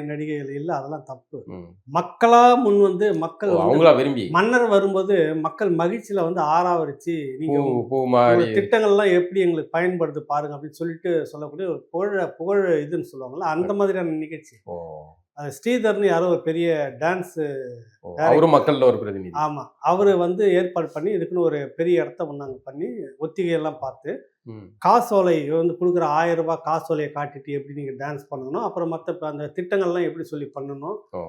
நடிகைகள் இல்ல, அதெல்லாம் தப்பு. ம். மக்களா முன் வந்து மக்கள் ஓ, வந்து அவங்களா விரும்பி மன்னர் வரும்போது மக்கள் மகிழ்ச்சியில வந்து ஆராவரிச்சு, பூ நீங்க பூ உங்களோட மாரி திட்டங்கள்லாம் எப்படி எங்களுக்கு பயன்படுது பாருங்க அப்படின்னு சொல்லிட்டு சொல்லக்கூடிய ஒரு புகழ் இதுன்னு சொல்லுவாங்கல்ல, அந்த மாதிரியான நிகழ்ச்சி. ஓ அது ஸ்ரீதர்ன்னு யாரோ ஒரு பெரிய டான்ஸ் ஓ அவரும் டைரக்டர். மக்கள்ல ஒரு பிரதிநிதி. ஆமா. அவரு வந்து ஏற்பாடு பண்ணி இதுக்குன்னு ஒரு பெரிய இடத்த நாங்க பண்ணி ஒத்திகையெல்லாம் பார்த்து, ம். காசோலை வந்து குடுக்குற ரூ. 1000 காசோலைய காட்டிட்டு எப்படி நீங்க டான்ஸ் பண்ணணும், அப்புறம் அந்த திட்டங்கள்லாம் எப்படி சொல்லி பண்ணணும், ஓ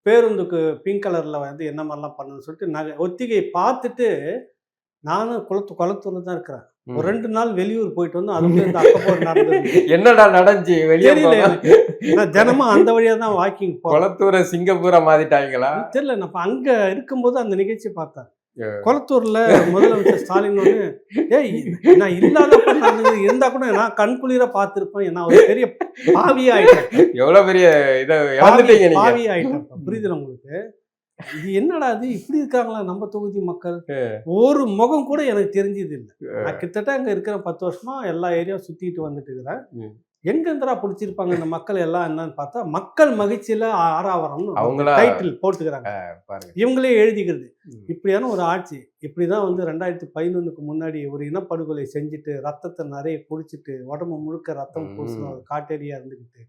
பேருந்துக்கு பிங்க் கலர்ல வந்து என்ன மாரிலாம் பண்ணணும்னு சொல்லிட்டு ஒத்திகை பார்த்துட்டு, நானும் கொளத்தூர்ல தான் இருக்கிறேன். ஒரு ம். 2 நாள் வெளியூர் போயிட்டு வந்தோம். அதுக்குள்ள இந்த அக்கப்போர் நடந்தது. என்னடா நடந்துச்சு வெளிய தெரியல போனா? எனக்கு. நான் தினமும் அந்த வழியா தான் வாக்கிங் போறேன். கொளத்தூர சிங்கப்பூரா மாத்திட்டாங்களா? தெரியல நான் அங்க இருக்கும்போது அந்த நிகழ்ச்சி பார்த்தேன். அ. கொளத்தூர்ல முதலமைச்சர் ஸ்டாலின் வந்து, "ஏய் நான் இல்லாதப்ப நடந்தது, இருந்தா கூட நான் கண்குளிர பார்த்திருப்பேன். நான் ஒரு பெரிய பாவியா ஆயிட்டேன். எவ்வளவு பெரிய இத இழந்துட்டீங்க நீங்க. பாவி ஆயிட்டேன்." புரியுதுல உங்களுக்கு? இது என்னடா இது இப்படி இருக்காங்களா நம்ம தொகுதி மக்கள்? ஒரு முகம் கூட எனக்கு தெரிஞ்சது இல்ல. நான் கிட்டத்தட்ட அங்க இருக்கிற 10 வருஷமா எல்லா ஏரியாவும் சுத்திட்டு வந்துட்டு இருக்கிறேன். ம். எங்க இருந்துடா புடிச்சிருப்பாங்க இந்த மக்கள் எல்லாம் என்னன்னு பார்த்தா, மக்கள் மகிழ்ச்சியில ஆரவாரம்னு அவங்களா டைட்டில் போட்டுக்கிறாங்க. பாருங்க. இவங்களே எழுதிக்கிறது. ம். இப்படியான ஒரு ஆட்சி. இப்படிதான் வந்து 2011க்கு முன்னாடி ஒரு இனப்படுகொலை செஞ்சுட்டு, ரத்தத்த நெறைய குடிச்சிட்டு, உடம்பு முழுக்க ரத்தம் பூசின ஒரு காட்டேரியா இருந்துகிட்டு,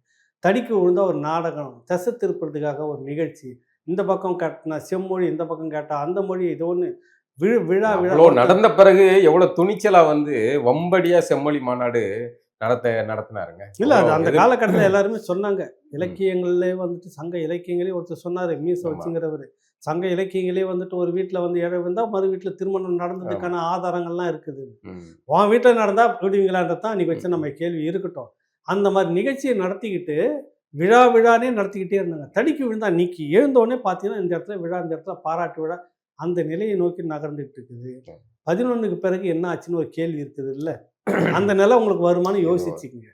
தடிக்கு விழுந்தா ஒரு நாடகம், திசை திருப்புறதுக்காக ஒரு நிகழ்ச்சி. இந்த பக்கம் காட்டுனா செம்மொழி, இந்த பக்கம் கேட்டா அந்த மொழி, இது ஒண்ணு விழா அவ்வளோ நடந்த பிறகு எவ்வளவு துணிச்சலா வந்து வம்படியா செம்மொழி மாநாடு நடத்தினாருங்க. இல்ல அது அந்த எதிர் காலகட்டத்துல எல்லாருமே சொன்னாங்க. ம். இலக்கியங்கள்லே வந்துட்டு சங்க இலக்கியங்களே ஒருத்தர் சொன்னாரு, மீச ஆமா. வச்சுங்கிறவரு. சங்க இலக்கியங்களே வந்துட்டு ஒரு வீட்ல வந்து இழவு இருந்தா, மறு வீட்ல திருமணம் நடந்ததுக்கான ஆதாரங்கள்லாம் இருக்குது. ம். உன் வீட்ல நடந்தா விடுவீங்களான்றது தான் இன்னைக்கு வச்ச ம். நம்ம கேள்வி இருக்கட்டும். அந்த மாரி நிகழ்ச்சிய நடத்திக்கிட்டு, விழானே நடத்திக்கிட்டே இருந்தாங்க. தடுக்கி விழுந்தா இன்னைக்கு எழுந்தோனே பார்த்தீங்கன்னா, இந்த இடத்துல விழா, இந்த இடத்துல பாராட்டு விழா, அந்த நிலையை நோக்கி நகர்ந்துட்டு இருக்குது. 11க்கு பிறகு என்ன ஆச்சுன்னு ஒரு கேள்வி இருக்குதுல்ல. அந்த நிலை உங்களுக்கு வருமான்னு யோசிச்சுக்கங்க.